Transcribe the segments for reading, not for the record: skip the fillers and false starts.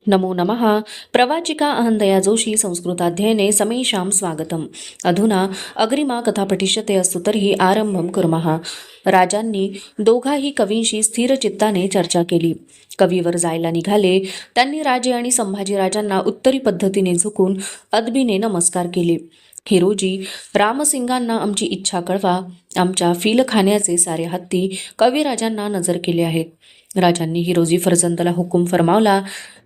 नमो नमः। प्रवाचिका अहंदया जोशी संस्कृताध्ययने समेषां स्वागतम्। अधुना अग्रिमा कथा पठिष्यते अस्तु तर्हि आरंभं कुर्मः। राजांनी दोघाही कवींशी स्थिर चित्ताने चर्चा केली. कवीवर जायला निघाले. त्यांनी राजे आणि संभाजीराजांना उत्तरी पद्धतीने झुकून अदबीने नमस्कार केले. हिरोजी, रामसिंगांना आमची इच्छा कळवा. आमच्या फीलखान्याचे सारे हत्ती कविराजांना नजर केले आहेत. राजांनी हिरोजी फर्जंदला हुकूम फरमावला.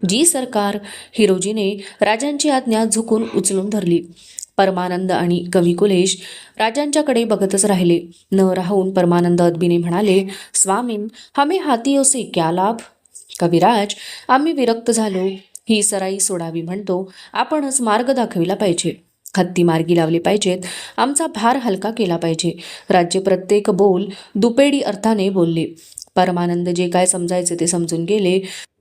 जी सरकार. हिरोजीने राजांची आज्ञा झुकून उचलून धरली. परमानंद आणि कवी कुलेश राजांच्याकडे बघतच राहिले. न राहून परमानंद अदबीने म्हणाले, स्वामीन, हमें हाथियों से क्या लाभ? कविराज, आम्ही विरक्त झालो. ही सराई सोडावी म्हणतो. आपणच मार्ग दाखविला पाहिजे. हत्ती मार्गी लावले पाहिजेत. आमचा भार हलका केला पाहिजे. राज्य प्रत्येक बोल दुपेडी अर्थाने बोलले. परमानंद जे काय समजायचे ते समजून गेले.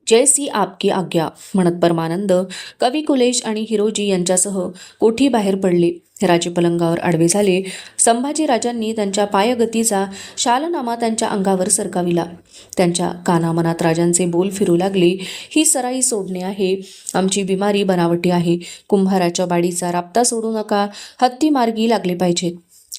जैसी आपकी आज्ञा म्हणत परमानंद, कवी कुलेश आणि हिरोजी यांच्यासह कोठी बाहेर पडले. राजे पलंगावर आडवे झाले. संभाजी राजांनी त्यांच्या पायगतीचा शालनामा त्यांच्या अंगावर सरकाविला. त्यांच्या कानामनात राजांचे बोल फिरू लागले. ही सराई सोडणे आहे. आमची बिमारी बनावटी आहे. कुंभाराच्या बाडीचा राबता सोडू नका. हत्ती मार्गी लागले पाहिजेत.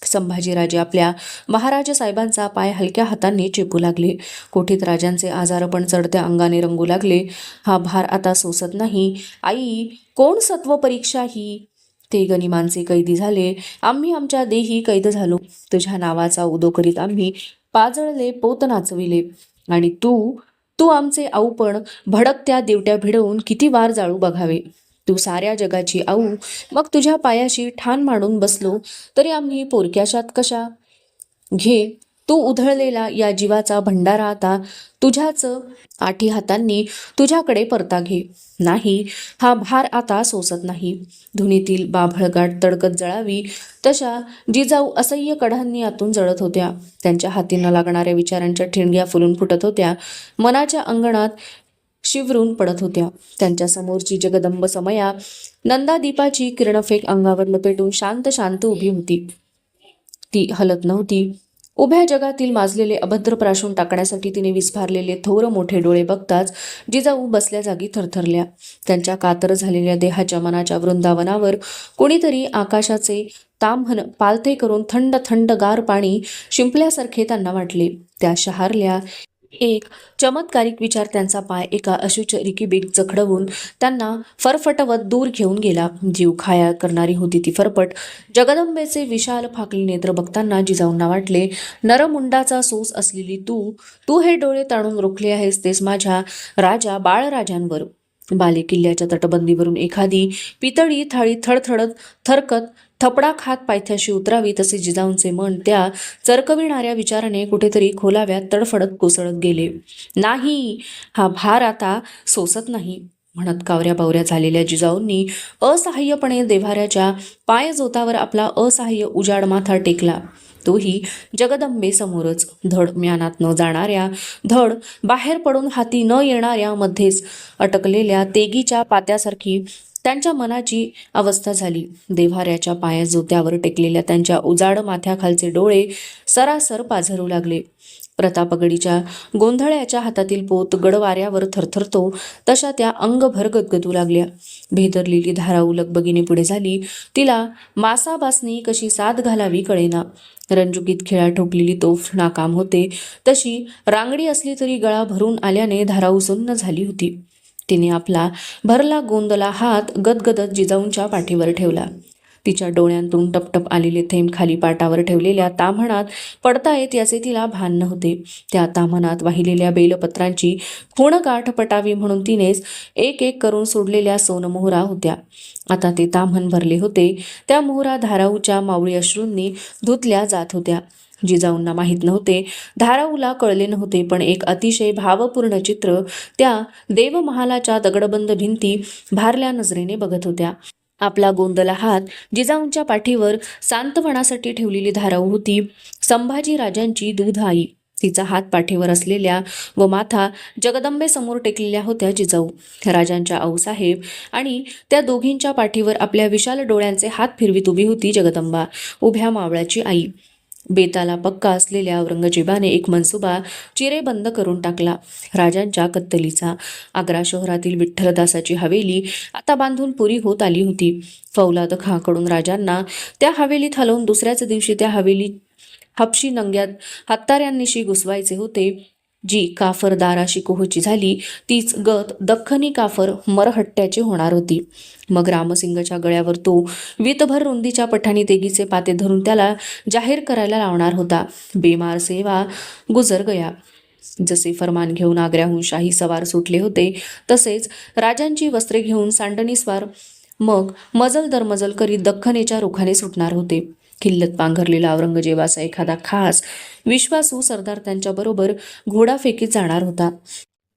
संभाजीराजे आपल्या महाराज साहेबांचा पाय हलक्या हातांनी चेपू लागले. कोठीत राजांचे आजारपण चढत्या अंगाने रंगू लागले. हा भार आता सोसत नाही. आई, कोण सत्व परीक्षा ही? ते गनिमांचे कैदी झाले. आम्ही आमच्या देही कैद झालो. तुझ्या नावाचा उदो करीत आम्ही पाजळले, पोत नाचविले. आणि तू तू आमचे आऊपण भडकत्या दिवट्या भिडवून किती वार जाळू बघावे. तू साऱ्या जगाची आऊ, मग तुझ्या पायाशी ठाण मांडून बसलो तरी आम्ही पोरक्याशात कशा? घे तू उधळलेला या जीवाचा भंडारा आता तुझ्याच आठी हातांनी तुझ्याकडे परता घे. नाही, हा भार आता सोसत नाही. धुनीतील बाभळगाठ तडकत जळावी तशा जिजाऊ असह्य कढांनी आतून जळत होत्या. त्यांच्या हाती न लागणाऱ्या विचारांच्या ठिणग्या फुलून फुटत होत्या. मनाच्या अंगणात शिवरून पडत होत्या. त्यांच्या समोरची जगदंब समया नंदादीपाची किरणफेक अंगावर लपेटून शांत शांत उभी होती. ती हलत नव्हती. उभ्या जगातील माजलेले अभद्र प्राशून टाकण्यासाठी तिने विस्फारलेले थोर मोठे डोळे बघताच जिजाऊ बसल्या जागी थरथरल्या. त्यांच्या कातर झालेल्या देहाच्या मनाच्या वृंदावनावर कोणीतरी आकाशाचे ताम्हन पालथे करून थंड थंड गार पाणी शिंपल्यासारखे त्यांना वाटले. त्या शहारल्या. एक चमत्कारिक विचार त्यांचा पाय एका अशुच रिकीबीत जखडवून त्यांना फरफटवत दूर घेऊन गेला. जीव खाया करणारी होती ती फरफट. जगदंबेचे विशाल फाकली नेत्र बघताना जिजाऊंना वाटले, नरमुंडाचा सोस असलेली तू तू हे डोळे ताणून रोखले आहेस तेच माझ्या राजा बाळराजांवर. बाले किल्ल्याच्या तटबंदीवरून एखादी पितळी थाळी थडथडत थरकत थपडा खात पायथ्याशी उतरावी तसे जिजाऊंचे मन त्या चरकविणाऱ्या विचाराने कुठेतरी खोलाव्यात तडफडत कोसळत गेले. नाही, हा भार आता सोसत नाही म्हणत कावऱ्या बावऱ्या झालेल्या जिजाऊंनी असहाय्यपणे देव्हाऱ्याच्या पायजोतावर आपला असहाय्य उजाड माथा टेकला. तोही जगदंबे समोरच. धड म्यानात न जाणाऱ्या, धड बाहेर पडून हाती न येणाऱ्या मध्येच अटकलेल्या तेगीच्या पात्यासारखी त्यांच्या मनाची अवस्था झाली. देव्हाऱ्याच्या पायजोत्यावर टेकलेल्या त्यांच्या उजाड माथ्याखालचे डोळे सरासर पाझरू लागले. प्रतापगडीच्या गोंधळ्याच्या हातातील पोत गडवाऱ्यावर थरथरतो तशा त्या अंगभर गदगदू लागल्या. भेदरलेली धाराऊ लगबगीने पुढे झाली. तिला मासाबासनी कशी साद घालावी कळेना. रणजुकीत खिळा ठोकलेली तोफ नाकाम होते तशी रांगडी असली तरी गळा भरून आल्याने धाराऊ सुन्न झाली होती. तिने आपला भरला गोंदला हात गदगदत जिजाऊंच्या पाठीवर ठेवला. तिच्या डोळ्यांतून टपटप आलेले थेंब खाली पाटावर ठेवलेल्या ताम्हणात पडतायत याचे तिला भान नव्हते. त्या ताम्हणात वाहिलेल्या बेलपत्रांची खूणगाठ पटावी म्हणून तिनेच एक एक करून सोडलेल्या सोनमोहरा होत्या. आता ते ताम्हण भरले होते. त्या मोहरा धाराऊच्या मावळी अश्रूंनी धुतल्या जात होत्या. जिजाऊंना माहीत नव्हते, धाराऊला कळले नव्हते, पण एक अतिशय भावपूर्ण चित्र त्या देवमहालाच्या दगडबंद भिंती भारल्या नजरेने बघत होत्या. आपला गोंदला हात जिजाऊंच्या पाठीवर सांत्वनासाठी ठेवलेली धाराऊ होती. संभाजी राजांची दूध आई. तिचा हात पाठीवर असलेल्या व माथा जगदंबे समोर टेकलेल्या होत्या जिजाऊ. राजांच्या आऊसाहेब आणि त्या दोघींच्या पाठीवर आपल्या विशाल डोळ्यांचे हात फिरवीत उभी होती जगदंबा, उभ्या मावळ्याची आई. बेताला पक्का असलेल्या औरंगजेबाने एक मनसुबा चिरेबंद करून टाकला. राजांच्या कत्तलीचा. आग्रा शहरातील विठ्ठलदासाची हवेली आता बांधून पुरी होत आली होती. फौलाद खाँकडून राजांना त्या हवेलीत हलवून दुसऱ्याच दिवशी त्या हवेलीत हपशी नंग्यात हत्यारांनिशी घुसवायचे होते. जी काफर दाराशी कोहची झाली तीच गत दख्खनी काफर मरहट्ट्याची होणार होती. मग रामसिंगच्या गळ्यावर तो वीतभर रुंदीच्या पठाणी तेगीचे पाते धरून त्याला जाहीर करायला लावणार होता. बेमार सेवा गुजर गया. जसे फरमान घेऊन आग्र्याहून शाही सवार सुटले होते तसेच राजांची वस्त्रे घेऊन सांडणीस्वार मग मजल दरमजल करीत दख्खनेच्या रुखाने सुटणार होते. किल्लत पांघरलेला औरंगजेबाचा एखादा खास विश्वासू सरदार त्यांच्याबरोबर घोडाफेकीत जाणार होता.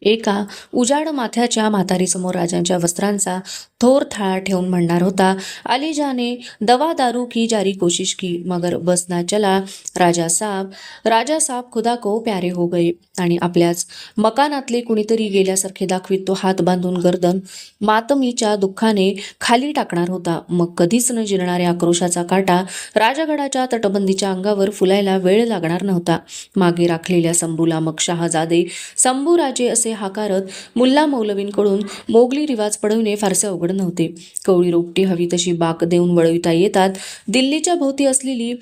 एका उजाड माथ्याच्या म्हातारीसमोर राजांच्या वस्त्रांचा थोर थाळा ठेवून म्हणणार होता, अली जाने दवा दारू की जारी कोशिश की मगर बस ना चला राजा साहब खुदा को प्यारे हो गए. आणि आपल्याच मकानातले कुणीतरी गेल्यासारखे दाखवीत तो हात बांधून गर्दन मातमीच्या दुःखाने खाली टाकणार होता. मग कधीच न जिरणाऱ्या आक्रोशाचा काटा राजगडाच्या तटबंदीच्या अंगावर फुलायला वेळ लागणार नव्हता. मागे राखलेल्या संभूला मग शहाजादे संभूराजे असे हाकारत मुल्ला मौलवींकडून मोगली रिवाज पडवणे फारसे अवघड नव्हते. कवळी रोपटी हवी तशी बाक देऊन वळविता येतात. दिल्लीच्या भोवती असलेली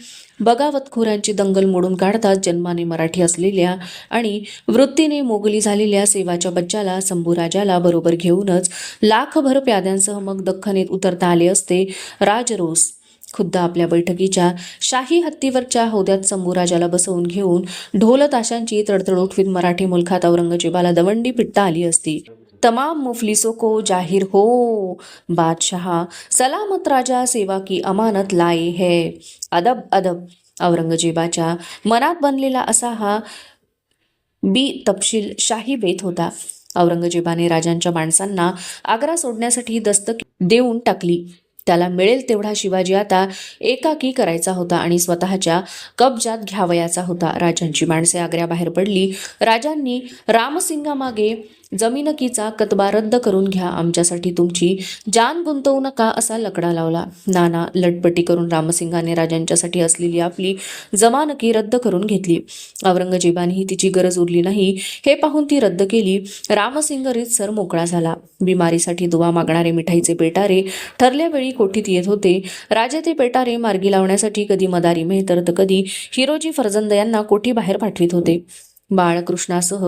बगावतखोरांची दंगल मोडून काढतात. जन्माने मराठी असलेल्या आणि वृत्तीने मोगली झालेल्या सेवाच्या बच्चाला संभूराजाला बरोबर घेऊनच लाखभर प्याद्यांसह मग दख्खनेत उतरता आले असते. राजरोस खुद्द आपल्या बैठकीच्या शाही हत्तीवरच्या हौद्यात संभूराजाला बसवून घेऊन ढोल ताशांची तडतड उठवीत मराठी मुलखात औरंगजेबाला दवंडी पिटता आली असती. तमाम मुफलिसों को जाहिर हो, बादशाह सलामत राजा सेवा की अमानत लाए है. अदब अदब. औरंगजेबाच्या मनात बनलेला असा हा तपशील शाही बेत होता. औरंगजेबाने राजांच्या माणसांना आग्रा सोडण्यासाठी दस्तक देऊन टाकली. त्याला मिळेल तेवढा शिवाजी आता एकाकी करायचा होता आणि स्वतःच्या कब्जात घ्यावयाचा होता. राजांची माणसे आग्र्याबाहेर पडली. राजांनी रामसिंगामागे जमीनकीचा कतबा रद्द करून घ्या, आमच्यासाठी तुमची जान गुंतवू नका असा लकडा लावला. नाना लटपटी करून रामसिंगाने राजांच्यासाठी असलेली आपली जमानकी रद्द करून घेतली. औरंगजेबानेही तिची गरज उरली नाही हे पाहून ती रद्द केली. रामसिंग रीतसर मोकळा झाला. बिमारीसाठी दुवा मागणारे मिठाईचे पेटारे ठरल्या वेळी कोठीत येत होते. राजे ते पेटारे मार्गी लावण्यासाठी कधी मदारी मेहतर तर कधी हिरोजी फर्जंद यांना कोठी बाहेर पाठवित होते. बाळकृष्णासह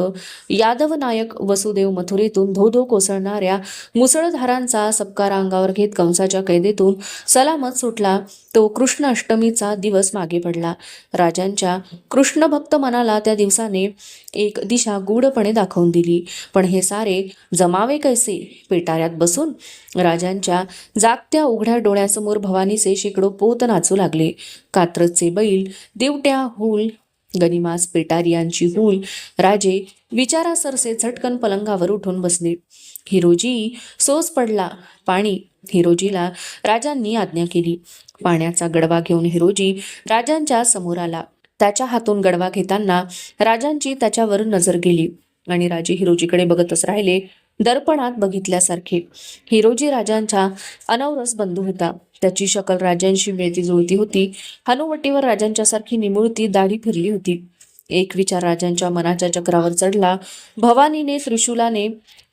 यादव नायक वसुदेव मथुरेतून धो धो कोसळणाऱ्या मुसळधारांचा सबकार अंगावर घेत कंसाच्या कैदेतून सलामत सुटला. तो कृष्ण अष्टमीचा दिवस मागे पडला. राजांच्या कृष्णभक्त मनाला त्या दिवसाने एक दिशा गूढपणे दाखवून दिली. पण हे सारे जमावे कैसे? पेटाऱ्यात बसून राजांच्या जागत्या उघड्या डोळ्यासमोर भवानीचे शेकडो पोत नाचू लागले. कात्रजचे बैल, दिवट्या, हूल, गनिमास, पेटारियांची हूल. राजे विचारासरसे झटकन पलंगावर उठून बसले. हिरोजी, सोस पडला, पाणी. हिरोजीला राजांनी आज्ञा केली. पाण्याचा गडवा घेऊन हिरोजी राजांच्या समोर आला. त्याच्या हातून गडवा घेताना राजांची त्याच्यावर नजर गेली आणि राजे हिरोजीकडे बघतच राहिले, दर्पणात बघितल्यासारखे. हिरोजी राजांचा अनवरस बंधू होता. त्याची शकल राजांशी मिळती जुळती होती. हनुवटीवर राजांच्यासारखी निमुळती दाढी फिरली होती. एक विचार राजांच्या मनाच्या चक्रावर चढला. भवानीने त्रिशूलाने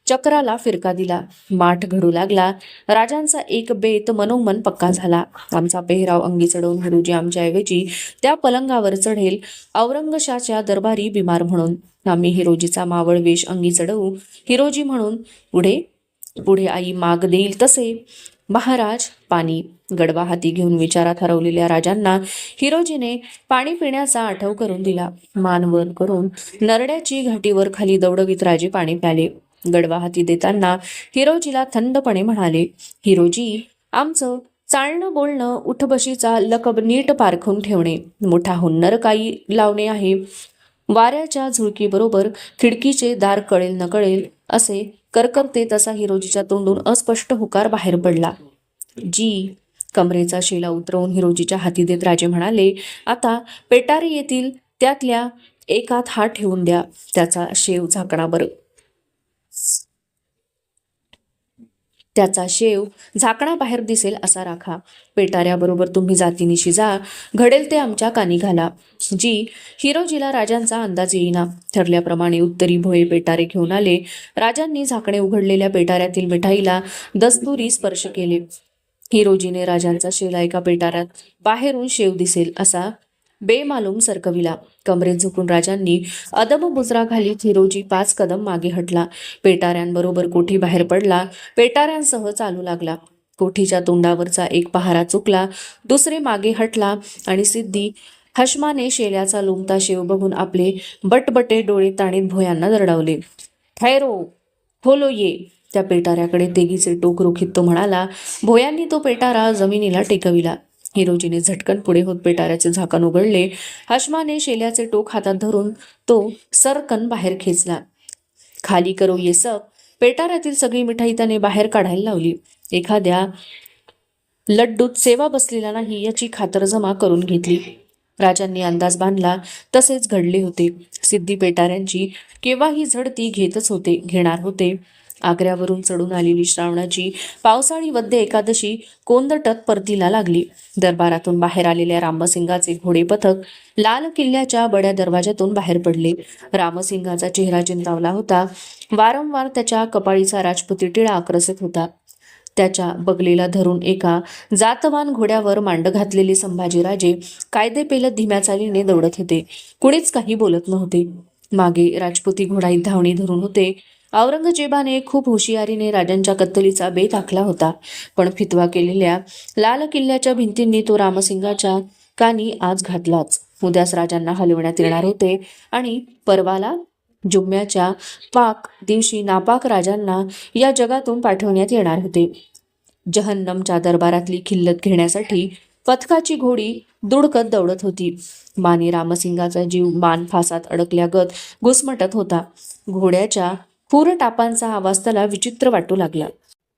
चक्राला फिरका दिला. माठ घडू लागला. राजांचा एक बेत मनोमन पक्का झाला. आमचा पेहराव अंगी चढवून हिरोजी आमच्याऐवजी त्या पलंगावर चढेल, औरंगशाच्या दरबारी बिमार म्हणून. आम्ही हिरोजीचा मावळ वेश अंगी चढवू, हिरोजी म्हणून. पुढे पुढे आई माग देईल तसे. महाराज, पाणी. गडवा हाती घेऊन विचारात हरवलेल्या राजांना हिरोजीने पाणी पिण्याचा आठव करून दिला. मानवर करून नरड्याची घाटीवर खाली दौडवीत राजे पाणी प्याले. गडवा हाती देताना हिरोजीला थंडपणे म्हणाले, हिरोजी, आमचं चालणं बोलणं उठबशीचा लकब नीट पारखून ठेवणे, मोठा हुन्नर काही लावणे आहे. वाऱ्याच्या झुळकीबरोबर खिडकीचे दार कळेल न कळेल असे करकरते तसा हिरोजीच्या तोंडून अस्पष्ट हुकार बाहेर पडला. जी. कमरेचा शेला उतरवून हिरोजीच्या हाती देत राजे म्हणाले, आता पेटारे येतील, त्यातल्या एकात हात ठेवून द्या, त्याचा शेव झाकणा बरं. त्याचा शेव झाकणाबाहेर दिसेल असा राखा. पेटाऱ्याबरोबर तुम्ही जातीनिशी जा, घडेल ते आमच्या कानी घाला. जी हिरोजीला राजांचा अंदाज येईना. ठरल्याप्रमाणे उत्तरी भोये पेटारे घेऊन आले. राजांनी झाकणे उघडलेल्या पेटाऱ्यातील मिठाईला दस्तुरी स्पर्श केले. हिरोजीने राजांचा शेला एका पेटाऱ्यात बाहेरून शेव दिसेल असा बेमालूम सरकविला. कमरेत झुकून राजांनी अदब मुजरा घालीत हिरोजी 5 कदम मागे हटला. पेटाऱ्यांबरोबर कोठी बाहेर पडला. पेटाऱ्यांसह चालू लागला. कोठीच्या तोंडावरचा एक पहारा चुकला. दुसरे मागे हटला आणि सिद्धी हशमाने शेल्याचा लोंबता शेव बघून आपले बटबटे डोळे ताणीत भोयांना दरडावले. ठैरो, खोलो ये. त्या पेटाऱ्याकडे तेगीचे टोक रोखीत तो म्हणाला. भोयांनी तो पेटारा जमिनीला टेकविला. हिरोजीने झटकन पुढे होत पेटाऱ्याचे झाकण उघडले. हशमाने शेल्याचे टोक हातात धरून तो सरकन बाहेर खेचला. खाली करो ये सब. पेटाऱ्यातील सगळी मिठाई त्याने बाहेर काढायला लावली. एखाद्या लड्डूत सेवा बसलेला नाही याची खातरजमा करून घेतली. राजांनी अंदाज बांधला तसेच घडले होते. सिद्धी पेटाऱ्यांची केव्हाही झडती घेणार होते. आग्र्यावरून चढून आलेली श्रावणाची पावसाळी वद्य एकादशी कोंदटत परतीला लागली. दरबारातून बाहेर आलेल्या रामसिंगाचे घोडे पथक लाल किल्ल्याच्या बड्या दरवाजातून बाहेर पडले. रामसिंगाचा चेहरा चिंतावला होता. वारंवार त्याच्या कपाळीचा राजपुती टिळा आक्रसित होता. त्याच्या बगलेला धरून एका जातवान घोड्यावर मांड घातलेले संभाजीराजे कायदे पेलत धीम्या चालीने दौडत होते. कुणीच काही बोलत नव्हते. मागे राजपुती घोडाईत धावणी धरून होते. औरंगजेबाने खूप हुशियारीने राजांच्या कत्तलीचा बेत आखला होता, पण फितवा केलेल्या लाल किल्ल्याच्या भिंतींनी तो रामसिंगाच्या कानी आज घातलाच. उद्यास राजांना हलविण्यात येणार होते आणि परवाला जुम्म्याच्या पाक दिवशी नापाक राजांना या जगातून पाठवण्यात येणार होते. जहन्नमच्या दरबारातली खिल्लत घेण्यासाठी पथकाची घोडी दुडकत दौडत होती. माने रामसिंगाचा जीव फासात अडकल्यागत घुसमटत होता. घोड्याच्या टापांचा आवाज त्याला विचित्र वाटू लागला.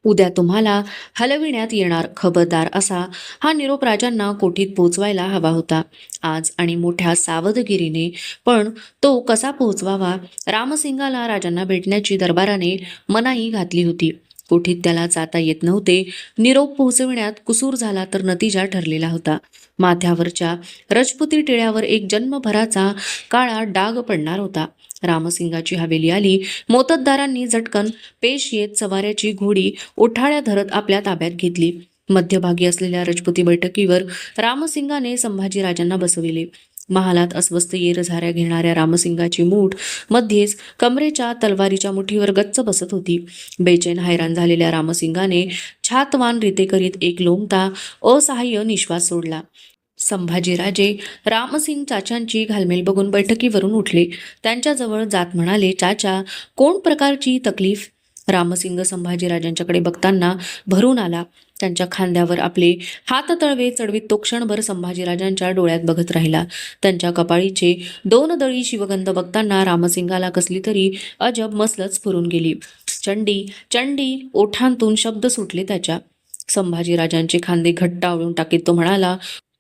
उद्या तुम्हाला हलविण्यात येणार, खबरदार असा हा निरोप राजांना कोठीत पोचवायला हवा होता आज आणि मोठ्या सावधगिरीने. पण तो कसा पोहोचवावा? रामसिंगाला राजांना भेटण्याची दरबाराने मनाई घातली होती. कोठीत त्याला जाता येत नव्हते. निरोप पोहोचविण्यात कुसूर झाला तर नतीजा ठरलेला होता. माथ्यावरच्या रजपुती टिळ्यावर एक जन्मभराचा काळा डाग पडणार होता. रामसिंगाची हवेली आली. मोत्तद्दारांनी झटकन पेश येत सवाऱ्याची घोडी ओठाळ्या धरत आपल्या ताब्यात घेतली. मध्यभागी असलेल्या रजपुती बैठकीवर रामसिंगाने संभाजीराजांना बसविले. महालात अस्वस्थ येरझाऱ्या घेणाऱ्या रामसिंगाची मूठ मध्येच कमरेच्या तलवारीच्या मुठीवर गच्च बसत होती. बेचैन हैराण झालेल्या रामसिंगाने छातवान रीते करीत एक लोंबता असहाय्य निश्वास सोडला. संभाजीराजे रामसिंग चाचांची घालमेल बघून बैठकीवरून उठले. त्यांच्याजवळ जात म्हणाले, चाचा, कोण प्रकारची तकलीफ? रामसिंग संभाजीराजांच्याकडे बघताना भरून आला. त्यांच्या खांद्यावर आपले हात तळवे चढवीत तो क्षणभर संभाजीराजांच्या डोळ्यात बघत राहिला. त्यांच्या कपाळीचे 2 दळी शिवगंध बघताना रामसिंगाला कसली तरी अजब मसलत स्फुरून गेली. चंडी, चंडी, ओठांतून शब्द सुटले त्याच्या. संभाजीराजांचे खांदे घट्ट आवळून टाकीत तो म्हणाला,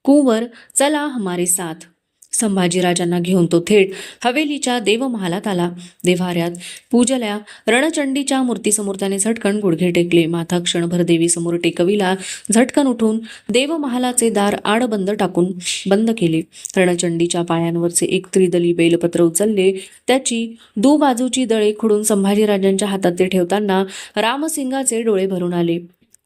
कुंवर, चला हमारे साथ. संभाजीराजांना घेऊन तो थेट हवेलीच्या देवमहालात आला. देव्हाऱ्यात पूजल्या रणचंडीच्या मूर्तीसमोर त्याने झटकन गुडघे टेकले. माथा क्षणभर देवीसमोर टेकविला. झटकन उठून देवमहालाचे दार आडबंद टाकून बंद केले. रणचंडीच्या पायांवरचे एक त्रिदली बेलपत्र उचलले. त्याची बाजूची दळे खुडून संभाजीराजांच्या हातात ते ठेवताना रामसिंगाचे डोळे भरून आले.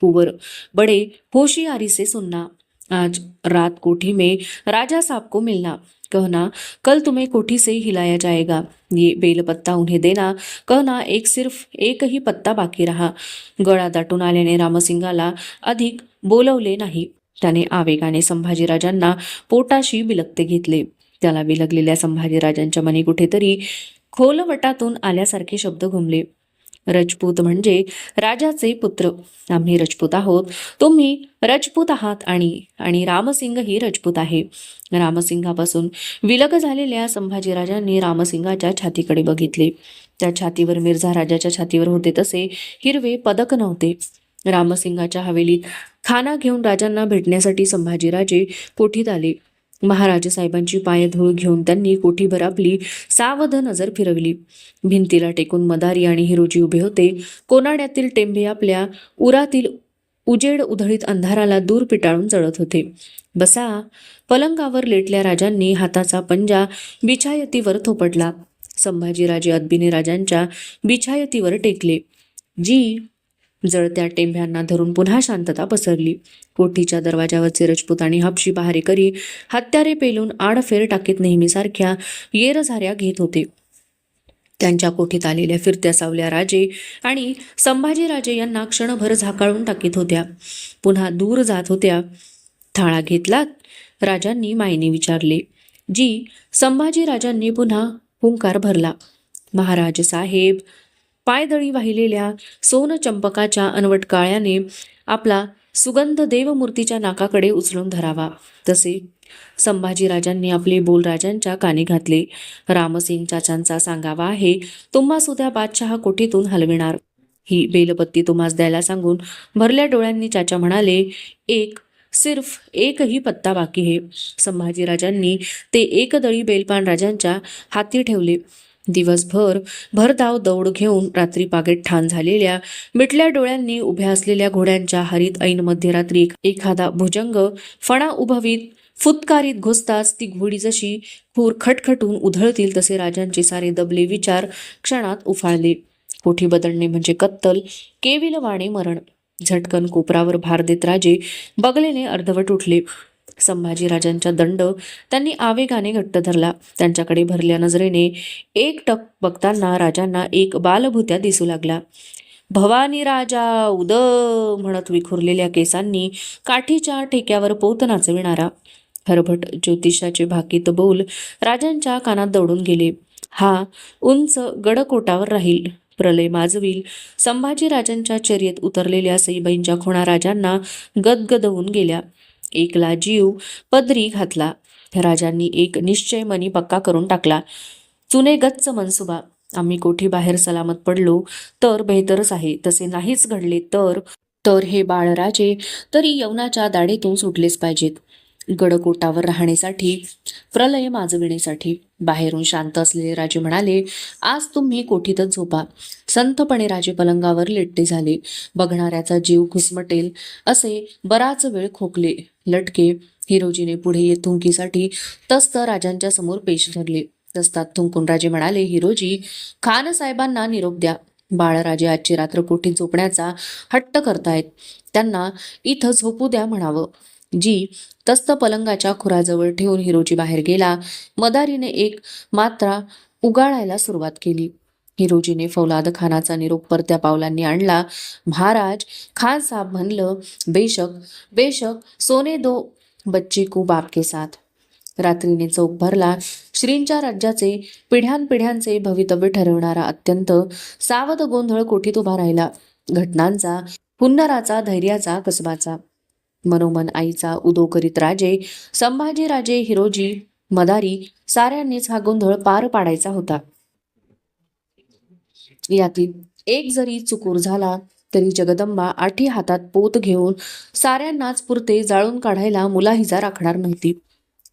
कुंवर, बडे होशियारी से सुनना. आज रात कोठी में राजा साहब को मिलना. कहना कल तुम्हें कोठी से ही हिलाया जाएगा. ये बेलपत्ता उन्हें देना. कहना सिर्फ एक ही पत्ता बाकी रहा. गळा दाटून आल्याने रामसिंगाला अधिक बोलवले नाही. त्याने आवेगाने संभाजीराजांना पोटाशी बिलगते घेतले. त्याला बिलगलेल्या संभाजीराजांच्या मनी कुठेतरी खोलवटातून आल्यासारखे शब्द घुमले. रजपूत म्हणजे राजाचे पुत्र. आम्ही रजपूत आहोत. तुम्ही रजपूत आहात आणि रामसिंग ही रजपूत आहे. रामसिंगापासून विलग झालेल्या संभाजीराजांनी रामसिंगाच्या छातीकडे बघितले. त्या छातीवर मिर्झा राजाच्या छातीवर होते तसे हिरवे पदक नव्हते. रामसिंगाच्या हवेलीत खाना घेऊन राजांना भेटण्यासाठी संभाजीराजे कोठीत आले. महाराज साहेबांची पायधूळ घेऊन त्यांनी कोठीभर आपली सावध नजर फिरवली. भिंतीला टेकून मदारी आणि हिरोजी उभे होते. कोनाड्यातील टेंबे आपल्या उरातील उजेड उधळीत अंधाराला दूर पिटाळून जळत होते. बसा. पलंगावर लेटल्या राजांनी हाताचा पंजा बिछायतीवर थोपटला. संभाजीराजे अदबिने राजांच्या बिछायतीवर टेकले. जी. जळत्या टेंभ्यांना धरून पुन्हा शांतता पसरली. कोठीच्या दरवाजावरचे रजपूत आणि हबशी पहारेकरी हत्यारे पेलून आडफेर टाकीत नेहमीसारख्या येरझाऱ्या घेत होते. त्यांच्या कोठीत आलेल्या फिरत्या सावल्या राजे आणि संभाजीराजे यांना क्षणभर झाकाळून टाकीत होत्या. पुन्हा दूर जात होत्या. थाळा घेतलात? राजांनी मायने विचारले. जी. संभाजीराजांनी पुन्हा हुंकार भरला. महाराज साहेब. पायदळी वाहिलेल्या सोनचंपकाच्या अनवट काळ्याने आपला सुगंध देवमूर्तीच्या नाकाकडे उचलून धरावा तसे संभाजीराजांनी आपले बोल राजांच्या कानी घातले. रामसिंग चाचांचा सांगावा आहे, तुम्हा सुद्धा बादशहा कोठीतून हलविणार. ही बेलपत्ती तुम्हास द्यायला सांगून भरल्या डोळ्यांनी चाचा म्हणाले, सिर्फ एकही पत्ता बाकी है. संभाजीराजांनी ते एकदळी बेलपान राजांच्या हाती ठेवले. दिवसभर भरधाव दौड घेऊन रात्री पागेत ठाण झालेल्या मिटल्या डोळ्यांनी उभ्या असलेल्या घोड्यांच्या हरीत ऐन मध्यरात्री एखादा भुजंग फणा उभवीत फुतकारीत घुसताच ती घोडी जशी खूर खटखटून उधळतील तसे राजांचे सारे दबले विचार क्षणात उफाळले. कोठी बदलणे म्हणजे कत्तल, केविलवाणे मरण. झटकन कोपरावर भार देत राजे बगलेने अर्धवट उठले. संभाजीराजांचा दंड त्यांनी आवेगाने घट्ट धरला. त्यांच्याकडे भरल्या नजरेने एकटक बघताना राजांना एक बालभूत्या दिसू लागला. भवानी राजा उद म्हणत विखुरलेल्या केसांनी काठीच्या ठेक्यावर पोत नाचविणारा हरभट ज्योतिषाचे भाकीत बोल राजांच्या कानात दौडून गेले. हा उंच गडकोटावर राहील, प्रलय माजवील. संभाजीराजांच्या चर्येत उतरलेल्या सईबाईंच्या खुणा राजांना गदगदवून गेल्या. एकला जीव पदरी घातला. राजांनी एक निश्चय मनी पक्का करून टाकला. चुने गच्च मनसुबा. आम्ही कोठी बाहेर सलामत पडलो तर बेहतरच आहे. तसे नाहीच घडले तर हे बाळराजे तरी यवनाच्या दाढेतून सुटलेच पाहिजेत. गडकोटावर राहण्यासाठी, प्रलय माजविण्यासाठी. बाहेरून शांत असलेले राजे म्हणाले, आज तुम्ही कोठीतच झोपा. संथपणे राजे पलंगावर लेट्टे झाले. बघणाऱ्याचा जीव घुसमटेल असे बराच वेळ खोकले, लटके. हिरोजीने पुढे येत थुंकीसाठी तस्त राजांच्या समोर पेश धरले. तस्तात थुंकून राजे म्हणाले, हिरोजी, खान साहेबांना निरोप द्या. बाळराजे आजची रात्र कोठीत झोपण्याचा हट्ट करतायत. त्यांना इथं झोपू द्या म्हणावं. जी. तस्त पलंगाच्या खुराजवळ ठेवून हिरोजी बाहेर गेला. मदारीने एक मात्रा उगाळायला सुरुवात केली. हिरोजीने फौलाद खानाचा निरोप परत्या पावलांनी आणला. महाराज, खान साहब म्हणलं, बेशक सोने दो बच्चे को बाप के साथ. रात्रीने चौक भरला. श्रींच्या राज्याचे पिढ्यानपिढ्यांचे भवितव्य ठरवणारा अत्यंत सावध गोंधळ कोठीत उभा राहिला. घटनांचा, हुन्नराचा, धैर्याचा, कसबाचा. मनोमन आईचा उदो करीत राजे, संभाजीराजे, हिरोजी, मदारी साऱ्यांनीच हा गोंधळ पार पाडायचा होता. यातील एक जरी चुकूर झाला तरी जगदंबा आठी हातात पोत घेऊन साऱ्यांनाच पुरते जाळून काढायला मुलाहिजा राखणार नव्हती.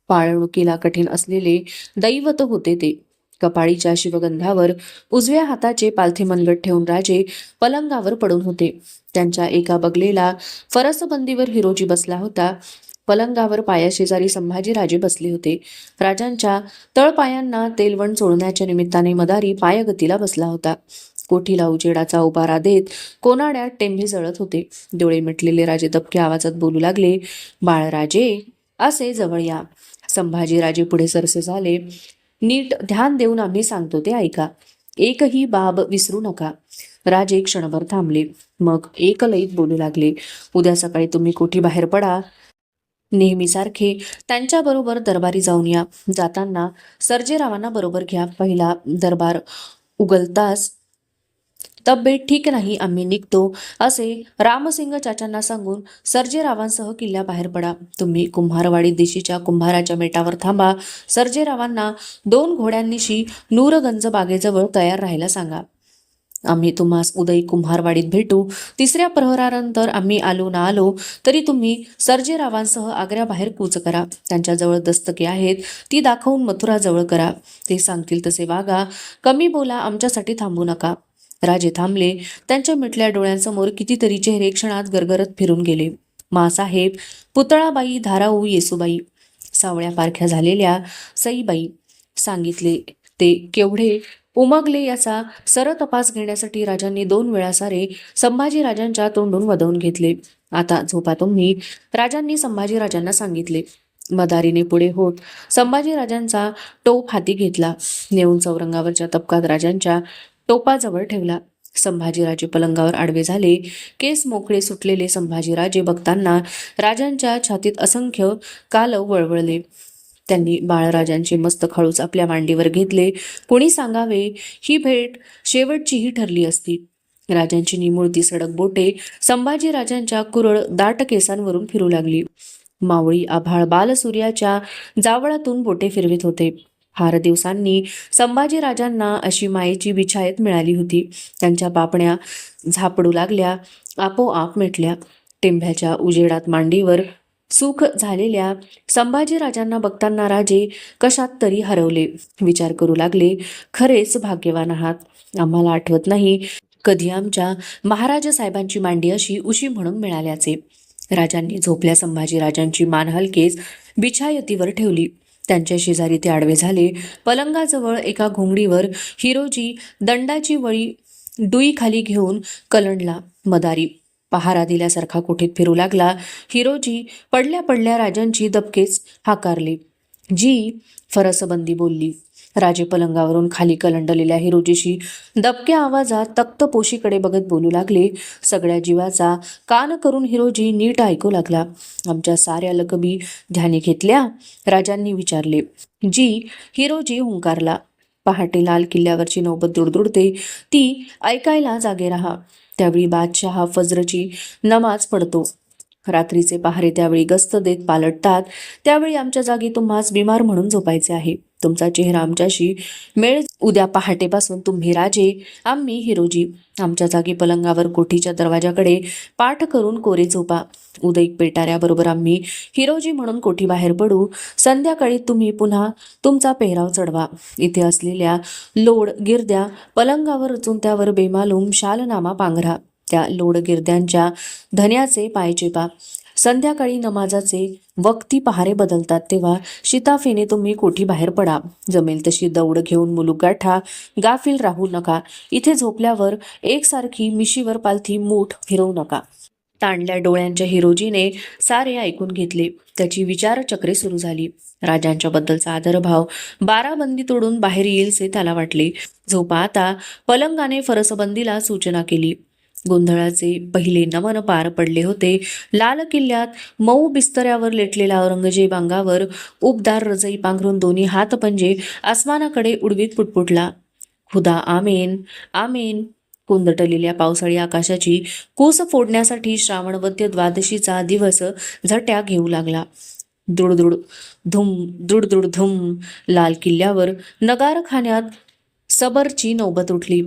पाळणुकीला कठीण असलेले दैवत होते ते. कपाळीच्या शिवगंधावर उजव्या हाताचे पालथे मनगट ठेवून राजे पलंगावर पडून होते. त्यांच्या एका बगलेला फरसबंदीवर हिरोजी बसला होता. पलंगावर पायाशेजारी संभाजीराजे बसले होते. राजांच्या तळपायांना तेलवण चोळण्याच्या निमित्ताने मदारी पायगतीला बसला होता. कोठीला उजेडाचा उबारा देत कोनाड्यात टेंभी जळत होते. डोळे मिटलेले राजे दबक्या आवाजात बोलू लागले, बाळराजे, असे जवळ या. संभाजीराजे पुढे सरसे झाले. नीट ध्यान देऊन आम्ही सांगतो ते ऐका. एकही बाब विसरू नका. राजे क्षणभर थांबले. मग एकलईत बोलू लागले, उद्या सकाळी तुम्ही कोठी बाहेर पडा. नेहमीसारखे त्यांच्याबरोबर दरबारी जाऊन या. जाताना सर्जेरावांना बरोबर घ्या. पहिला दरबार उगलताच तब्येत ठीक नाही, आम्ही निघतो, असे रामसिंग चाचांना सांगून सर्जेरावांसह किल्ल्याबाहेर पडा. तुम्ही कुंभारवाडी दिशीच्या कुंभाराच्या मेटावर थांबा. सर्जेरावांना 2 घोड्यांनीशी नूरगंज बागेजवळ तयार राहायला सांगा. आम्ही तुम्हास उदय कुंभारवाडीत भेटू. तिसऱ्या प्रहरानंतर आम्ही आलो ना आलो तरी तुम्ही सर्जेरावांसह आग्र्याबाहेर कूच करा. त्यांच्याजवळ दस्तके आहेत, ती दाखवून मथुराजवळ करा. ते सांगतील तसे वागा. कमी बोला, आमच्यासाठी थांबू नका. राजे थांबले. त्यांच्या मिटल्या डोळ्यांसमोर कितीतरी चेहरे क्षणात गरगरत फिरून गेले. मासाहेब, पुतळाबाई, धाराऊ, येसूबाई, सावळ्या पारख्या झालेल्या सईबाई, सांगितले ते केवढे उमगले याचा सरतपास घेण्यासाठी राजांनी 2 वेळा सारे संभाजीराजांच्या तोंडून वदवून घेतले. आता झोपा तुम्ही, राजांनी संभाजीराजांना सांगितले. मदारीने पुढे होत संभाजीराजांचा टोप हाती घेतला. नेऊन चौरंगावरच्या तपकात राजांच्या टोपाजवळ ठेवला. संभाजीराजे पलंगावर आडवे झाले. केस मोकळे सुटलेले संभाजीराजे बघताना राजांच्या छातीत असंख्य कालव वळवळले. त्यांनी बाळराजांचे मस्त खळूच आपल्या मांडीवर घेतले. कोणी सांगावे, ही भेट शेवटचीही ठरली असती. राजांची निमुळती सडक बोटे संभाजीराजांच्या कुरळ दाट केसांवरून फिरू लागली. मावळी आभाळ बालसूर्याच्या जावळातून बोटे फिरवित होते. फार दिवसांनी संभाजीराजांना अशी मायेची बिछायत मिळाली होती. त्यांच्या पापण्या झापडू लागल्या, आपोआप मिटल्या. टेंभ्याच्या उजेडात मांडीवर सुख झालेल्या संभाजीराजांना बघताना राजे कशात तरी हरवले. विचार करू लागले, खरेच भाग्यवान आहात. आम्हाला आठवत नाही कधी आमच्या महाराज साहेबांची मांडी अशी उशी म्हणून मिळाल्याचे. राजांनी झोपल्या संभाजीराजांची मान हलकेच बिछायतीवर ठेवली. त्यांच्या शेजारी ते आडवे झाले. पलंगाजवळ एका घोंगडीवर हिरोजी दंडाची वळी डुई खाली घेऊन कलंडला. मदारी पहारा दिल्यासारखा कोठीत फिरू लागला. हिरोजी पडल्या पडल्या राजांची दबकेच हाकारले. जी, फरसबंदी बोलली. राजे पलंगावरून खाली कलंडलेल्या हिरोजीशी दबक्या आवाजात तख्तपोशीकडे बघत बोलू लागले. सगळ्या जीवाचा कान करून हिरोजी नीट ऐकू लागला. आमच्या साऱ्या लकबी ध्यानी घेतल्या? राजांनी विचारले. जी, हिरोजी हुंकारला. पहाटे लाल किल्ल्यावरची नौबत दुडदुडते, ती ऐकायला जागे राहा. त्यावेळी बादशहा फजरची नमाज पडतो. रात्रीचे पहारे त्यावेळी गस्त देत पालटतात. त्यावेळी आमच्या जागी तुम्हास बिमार म्हणून झोपायचे आहे. तुमचा चेहरा आमच्याशी मेळ. उद्या पहाटेपासून तुम्ही राजे, आम्ही हिरोजी. आमच्या जागी पलंगावर कोठीच्या दरवाजाकडे पाठ करून कोरे झोपा. उदयिक पेटाऱ्याबरोबर आम्ही हिरोजी म्हणून कोठी बाहेर पडू. संध्याकाळी तुम्ही पुन्हा तुमचा पेहराव चढवा. इथे असलेल्या लोड गिरद्या पलंगावर रचून त्यावर बेमालूम शालनामा पांघरा. त्या लोड गिरद्यांच्या धन्याचे पाय चेपा. संध्याकाळी नमाजाचे वक्ती पहारे बदलतात तेव्हा शिताफेने तुम्ही कोठी बाहेर पडा. जमेल तशी दौड घेऊन मुलूक गाठा. गाफील राहू नका. इथे झोपल्यावर एकसारखी मिशीवर पालथी मूठ फिरवू नका. ताणल्या डोळ्यांच्या हिरोजीने सारे ऐकून घेतले. त्याची विचारचक्रे सुरू झाली. राजांच्या बद्दलचा आदरभाव बाराबंदी तोडून बाहेर येईलसे त्याला वाटले. झोपा आता, पलंगाने फरसबंदीला सूचना केली. गोंधळाचे पहिले नमन पार पडले होते. लाल किल्ल्यात मऊ बिस्तऱ्यावर लेटलेला औरंगजेब अंगावर उबदार रजई पांघरून दोन्ही हातपंजे आसमानाकडे उडवीत पुटपुटला. खुदा आमेन, आमेन. कोंदटलेल्या पावसाळी आकाशाची कूस फोडण्यासाठी श्रावणवद्य द्वादशीचा दिवस झट्या घेऊ लागला. दुडदुड धुम, दुडदुड धुम. लाल किल्ल्यावर नगारखान्यात सबरची नौबत उठली.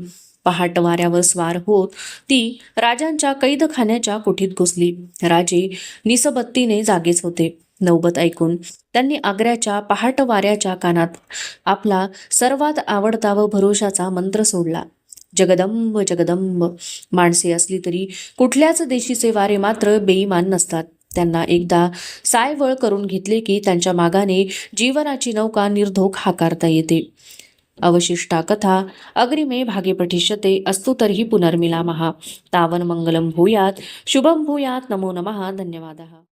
पहाट वाऱ्यावर स्वार होत ती राजांच्या कैदखान्याच्या कोठीत घुसली. राजे निसबत्तीने जागेच होते. नौबत ऐकून त्यांनी आग्र्याच्या पहाट वाऱ्याच्या कानात आपला सर्वात आवडता व भरोशाचा मंत्र सोडला. जगदंब जगदंब. माणसे असली तरी कुठल्याच देशीचे वारे मात्र बेईमान नसतात. त्यांना एकदा सायवळ करून घेतले की त्यांच्या मागाने जीवनाची नौका निर्धोक हाकारता येते. अवशिष्टा कथा अग्रिमे भागे पठिष्यते. अस्तु तर्हि पुनर्मिलामः. तावन् मंगलं भूयात्, शुभं भूयात्. नमो नमः. धन्यवादः.